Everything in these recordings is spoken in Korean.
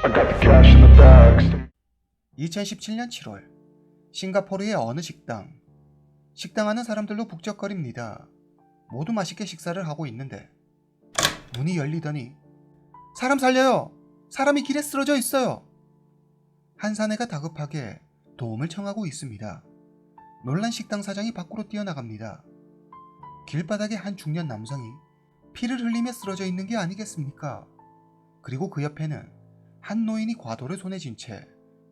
I got the cash in the bags. 2017년 7월 싱가포르의 어느 식당. 식당 안은 사람들로 북적거립니다. 모두 맛있게 식사를 하고 있는데 문이 열리더니 사람 살려요! 사람이 길에 쓰러져 있어요! 한 사내가 다급하게 도움을 청하고 있습니다. 놀란 식당 사장이 밖으로 뛰어나갑니다. 길바닥에 한 중년 남성이 피를 흘리며 쓰러져 있는 게 아니겠습니까? 그리고 그 옆에는 한 노인이 과도를 손에 쥔 채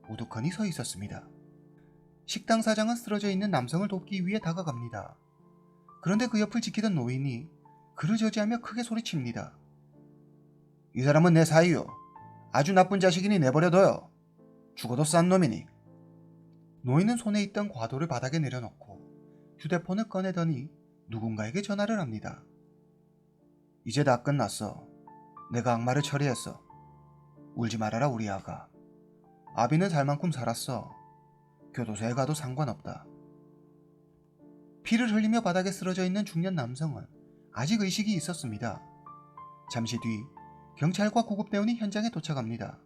우두커니 서 있었습니다. 식당 사장은 쓰러져 있는 남성을 돕기 위해 다가갑니다. 그런데 그 옆을 지키던 노인이 그를 저지하며 크게 소리칩니다. 이 사람은 내 사이요. 아주 나쁜 자식이니 내버려둬요. 죽어도 싼 놈이니. 노인은 손에 있던 과도를 바닥에 내려놓고 휴대폰을 꺼내더니 누군가에게 전화를 합니다. 이제 다 끝났어. 내가 악마를 처리했어. 울지 말아라 우리 아가. 아비는 살 만큼 살았어. 교도소에 가도 상관없다. 피를 흘리며 바닥에 쓰러져 있는 중년 남성은 아직 의식이 있었습니다. 잠시 뒤 경찰과 구급대원이 현장에 도착합니다.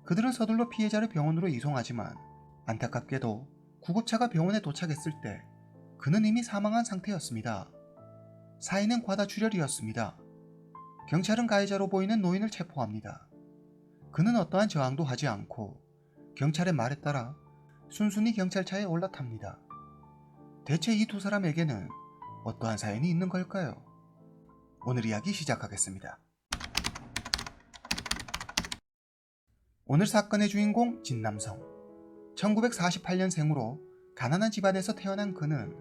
그들은 서둘러 피해자를 병원으로 이송하지만 안타깝게도 구급차가 병원에 도착했을 때 그는 이미 사망한 상태였습니다. 사인은 과다출혈이었습니다. 경찰은 가해자로 보이는 노인을 체포합니다. 그는 어떠한 저항도 하지 않고 경찰의 말에 따라 순순히 경찰차에 올라탑니다. 대체 이 두 사람에게는 어떠한 사연이 있는 걸까요? 오늘 이야기 시작하겠습니다. 오늘 사건의 주인공 진남성. 1948년생으로 가난한 집안에서 태어난 그는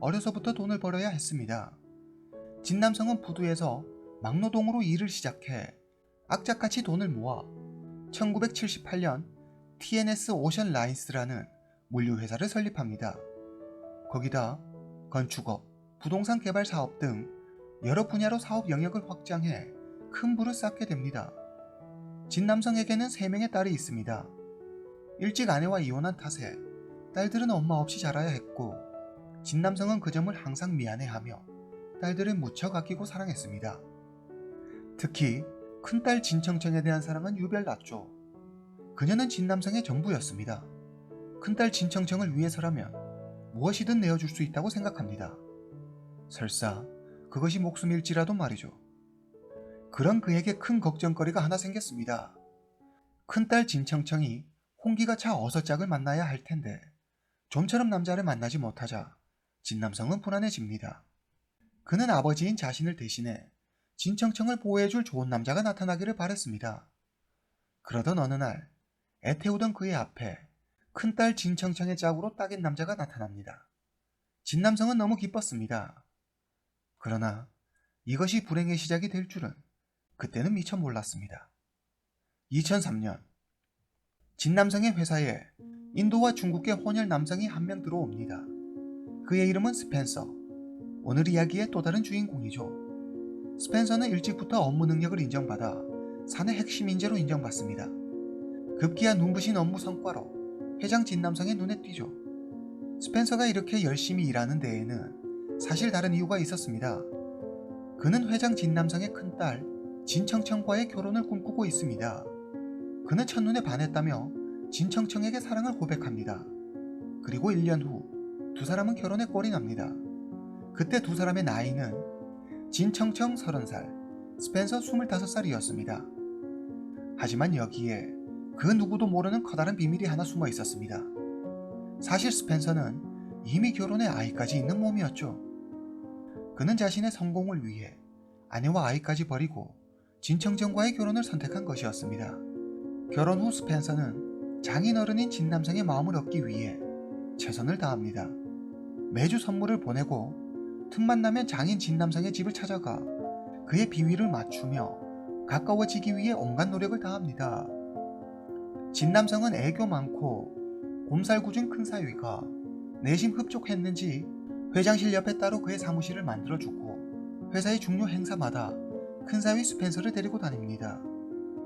어려서부터 돈을 벌어야 했습니다. 진남성은 부두에서 막노동으로 일을 시작해 악착같이 돈을 모아 1978년 TNS 오션 라인스라는 물류회사를 설립합니다. 거기다 건축업, 부동산 개발 사업 등 여러 분야로 사업 영역을 확장해 큰 부를 쌓게 됩니다. 진남성에게는 3명의 딸이 있습니다. 일찍 아내와 이혼한 탓에 딸들은 엄마 없이 자라야 했고 진남성은 그 점을 항상 미안해하며 딸들을 무척 아끼고 사랑했습니다. 특히 큰딸 진청청에 대한 사랑은 유별났죠. 그녀는 진남성의 전부였습니다. 큰딸 진청청을 위해서라면 무엇이든 내어줄 수 있다고 생각합니다. 설사 그것이 목숨일지라도 말이죠. 그런 그에게 큰 걱정거리가 하나 생겼습니다. 큰딸 진청청이 홍기가 차 어서짝을 만나야 할 텐데 좀처럼 남자를 만나지 못하자 진남성은 불안해집니다. 그는 아버지인 자신을 대신해 진청청을 보호해줄 좋은 남자가 나타나기를 바랬습니다. 그러던 어느 날 애태우던 그의 앞에 큰딸 진청청의 짝으로 딱인 남자가 나타납니다. 진남성은 너무 기뻤습니다. 그러나 이것이 불행의 시작이 될 줄은 그때는 미처 몰랐습니다. 2003년 진남성의 회사에 인도와 중국계 혼혈 남성이 한 명 들어옵니다. 그의 이름은 스펜서. 오늘 이야기의 또 다른 주인공이죠. 스펜서는 일찍부터 업무 능력을 인정받아 사내 핵심 인재로 인정받습니다. 급기야 눈부신 업무 성과로 회장 진남성의 눈에 띄죠. 스펜서가 이렇게 열심히 일하는 데에는 사실 다른 이유가 있었습니다. 그는 회장 진남성의 큰딸 진청청과의 결혼을 꿈꾸고 있습니다. 그는 첫눈에 반했다며 진청청에게 사랑을 고백합니다. 그리고 1년 후 두 사람은 결혼에 꼴이 납니다. 그때 두 사람의 나이는 진청청 30살, 스펜서 25살이었습니다. 하지만 여기에 그 누구도 모르는 커다란 비밀이 하나 숨어 있었습니다. 사실 스펜서는 이미 결혼해 아이까지 있는 몸이었죠. 그는 자신의 성공을 위해 아내와 아이까지 버리고 진청청과의 결혼을 선택한 것이었습니다. 결혼 후 스펜서는 장인어른인 진남성의 마음을 얻기 위해 최선을 다합니다. 매주 선물을 보내고 틈만 나면 장인 진남성의 집을 찾아가 그의 비위를 맞추며 가까워지기 위해 온갖 노력을 다합니다. 진남성은 애교 많고 곰살궂은 큰사위가 내심 흡족했는지 회장실 옆에 따로 그의 사무실을 만들어주고 회사의 중요 행사마다 큰사위 스펜서를 데리고 다닙니다.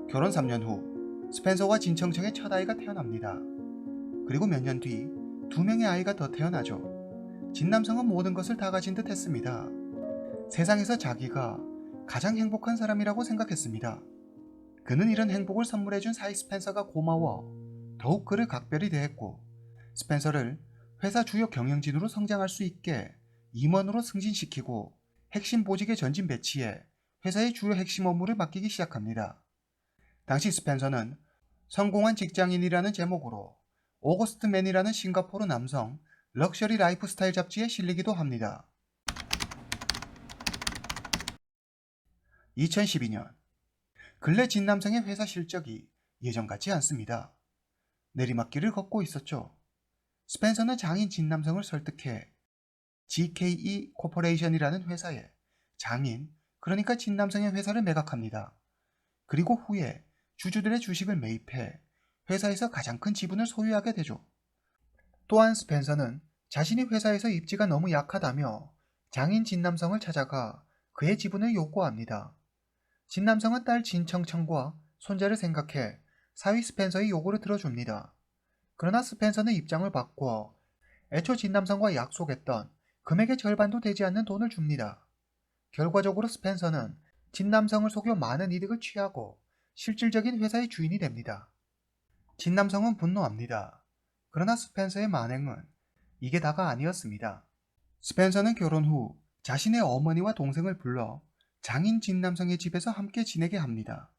결혼 3년 후 스펜서와 진청청의 첫 아이가 태어납니다. 그리고 몇 년 뒤 2명의 아이가 더 태어나죠. 진남성은 모든 것을 다 가진 듯 했습니다. 세상에서 자기가 가장 행복한 사람이라고 생각했습니다. 그는 이런 행복을 선물해준 사이 스펜서가 고마워 더욱 그를 각별히 대했고 스펜서를 회사 주요 경영진으로 성장할 수 있게 임원으로 승진시키고 핵심 보직에 전진 배치해 회사의 주요 핵심 업무를 맡기기 시작합니다. 당시 스펜서는 성공한 직장인이라는 제목으로 오거스트맨이라는 싱가포르 남성 럭셔리 라이프스타일 잡지에 실리기도 합니다. 2012년 근래 진남성의 회사 실적이 예전 같지 않습니다. 내리막길을 걷고 있었죠. 스펜서는 장인 진남성을 설득해 GKE 코퍼레이션이라는 회사에 장인, 그러니까 진남성의 회사를 매각합니다. 그리고 후에 주주들의 주식을 매입해 회사에서 가장 큰 지분을 소유하게 되죠. 또한 스펜서는 자신이 회사에서 입지가 너무 약하다며 장인 진남성을 찾아가 그의 지분을 요구합니다. 진남성은 딸 진청청과 손자를 생각해 사위 스펜서의 요구를 들어줍니다. 그러나 스펜서는 입장을 바꿔 애초 진남성과 약속했던 금액의 절반도 되지 않는 돈을 줍니다. 결과적으로 스펜서는 진남성을 속여 많은 이득을 취하고 실질적인 회사의 주인이 됩니다. 진남성은 분노합니다. 그러나 스펜서의 만행은 이게 다가 아니었습니다. 스펜서는 결혼 후 자신의 어머니와 동생을 불러 장인 진남성의 집에서 함께 지내게 합니다.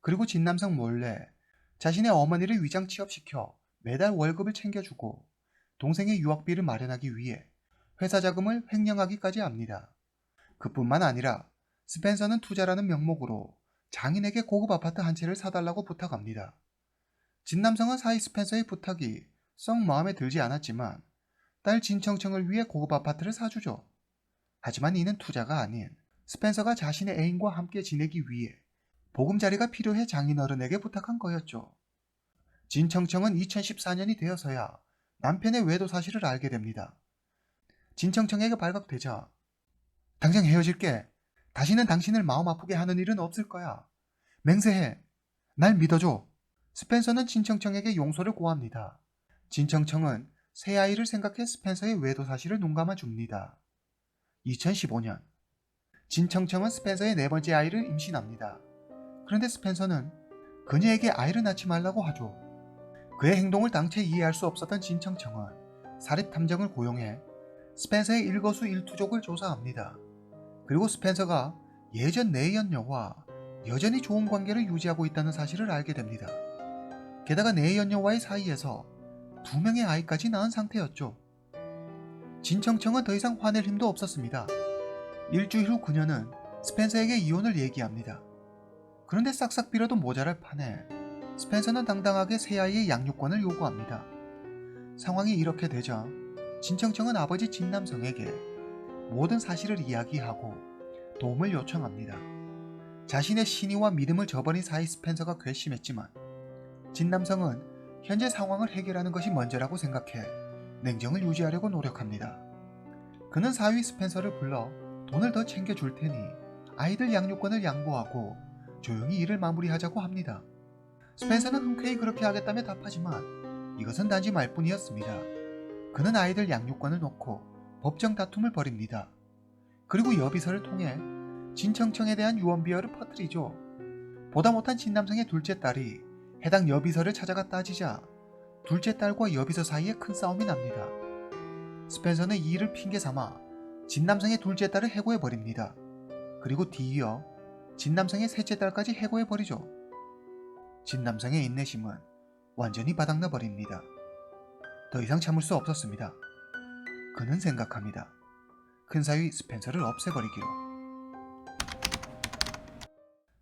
그리고 진남성 몰래 자신의 어머니를 위장 취업시켜 매달 월급을 챙겨주고 동생의 유학비를 마련하기 위해 회사 자금을 횡령하기까지 합니다. 그뿐만 아니라 스펜서는 투자라는 명목으로 장인에게 고급 아파트 한 채를 사달라고 부탁합니다. 진남성은 사이 스펜서의 부탁이 썩 마음에 들지 않았지만 딸 진청청을 위해 고급 아파트를 사주죠. 하지만 이는 투자가 아닌 스펜서가 자신의 애인과 함께 지내기 위해 보금자리가 필요해 장인어른에게 부탁한 거였죠. 진청청은 2014년이 되어서야 남편의 외도 사실을 알게 됩니다. 진청청에게 발각되자 당장 헤어질게. 다시는 당신을 마음 아프게 하는 일은 없을 거야. 맹세해. 날 믿어줘. 스펜서는 진청청에게 용서를 구합니다. 진청청은 새 아이를 생각해 스펜서의 외도 사실을 눈감아 줍니다. 2015년 진청청은 스펜서의 네 번째 아이를 임신합니다. 그런데 스펜서는 그녀에게 아이를 낳지 말라고 하죠. 그의 행동을 당최 이해할 수 없었던 진청청은 사립탐정을 고용해 스펜서의 일거수일투족을 조사합니다. 그리고 스펜서가 예전 내연녀와 여전히 좋은 관계를 유지하고 있다는 사실을 알게 됩니다. 게다가 내연녀와의 사이에서 2명의 아이까지 낳은 상태였죠. 진청청은 더 이상 화낼 힘도 없었습니다. 일주일 후 그녀는 스펜서에게 이혼을 얘기합니다. 그런데 싹싹 빌어도 모자랄 판에 스펜서는 당당하게 새 아이의 양육권을 요구합니다. 상황이 이렇게 되자 진청청은 아버지 진남성에게 모든 사실을 이야기하고 도움을 요청합니다. 자신의 신의와 믿음을 저버린 사이 스펜서가 괘씸했지만 진남성은 현재 상황을 해결하는 것이 먼저라고 생각해 냉정을 유지하려고 노력합니다. 그는 사위 스펜서를 불러 돈을 더 챙겨줄 테니 아이들 양육권을 양보하고 조용히 일을 마무리하자고 합니다. 스펜서는 흔쾌히 그렇게 하겠다며 답하지만 이것은 단지 말뿐이었습니다. 그는 아이들 양육권을 놓고 법정 다툼을 벌입니다. 그리고 여비서를 통해 진청청에 대한 유언비어를 퍼뜨리죠. 보다 못한 진남성의 둘째 딸이 해당 여비서를 찾아가 따지자 둘째 딸과 여비서 사이에 큰 싸움이 납니다. 스펜서는 이 일을 핑계 삼아 진남성의 둘째 딸을 해고해버립니다. 그리고 뒤이어 진남성의 셋째 딸까지 해고해버리죠. 진남성의 인내심은 완전히 바닥나버립니다. 더 이상 참을 수 없었습니다. 그는 생각합니다. 큰사위 스펜서를 없애버리기로.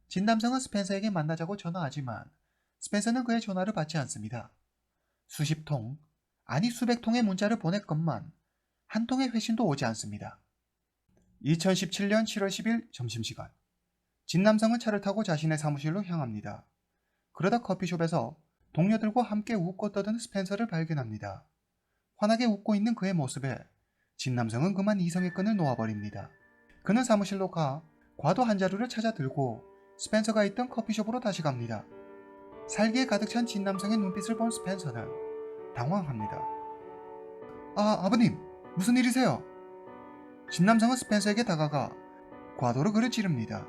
진남성은 스펜서에게 만나자고 전화하지만 스펜서는 그의 전화를 받지 않습니다. 수십 통, 아니 수백 통의 문자를 보냈건만 한 통의 회신도 오지 않습니다. 2017년 7월 10일 점심시간 진남성은 차를 타고 자신의 사무실로 향합니다. 그러다 커피숍에서 동료들과 함께 웃고 떠드는 스펜서를 발견합니다. 환하게 웃고 있는 그의 모습에 진남성은 그만 이성의 끈을 놓아버립니다. 그는 사무실로 가 과도 한 자루를 찾아 들고 스펜서가 있던 커피숍으로 다시 갑니다. 살기에 가득 찬 진남성의 눈빛을 본 스펜서는 당황합니다. 아버님, 무슨 일이세요? 진남성은 스펜서에게 다가가 과도로 그를 찌릅니다.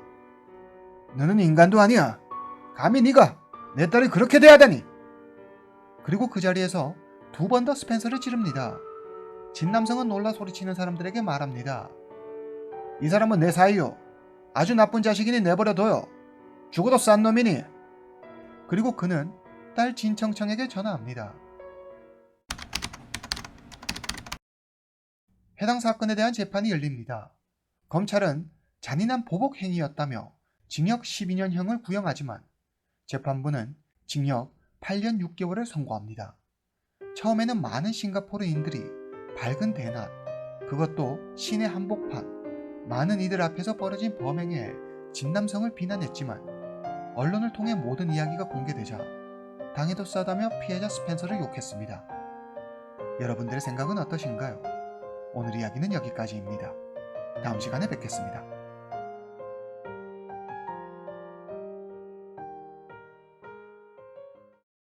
너는 인간도 아니야. 감히 네가 내 딸이 그렇게 대하다니. 그리고 그 자리에서 두 번 더 스펜서를 찌릅니다. 진남성은 놀라 소리치는 사람들에게 말합니다. 이 사람은 내 사이요. 아주 나쁜 자식이니 내버려둬요. 죽어도 싼 놈이니. 그리고 그는 딸 진청청에게 전화합니다. 해당 사건에 대한 재판이 열립니다. 검찰은 잔인한 보복 행위였다며 징역 12년형을 구형하지만 재판부는 징역 8년 6개월을 선고합니다. 처음에는 많은 싱가포르인들이 밝은 대낮, 그것도 시내 한복판, 많은 이들 앞에서 벌어진 범행에 진남성을 비난했지만 언론을 통해 모든 이야기가 공개되자 당해도 싸다며 피해자 스펜서를 욕했습니다. 여러분들의 생각은 어떠신가요? 오늘 이야기는 여기까지입니다. 다음 시간에 뵙겠습니다.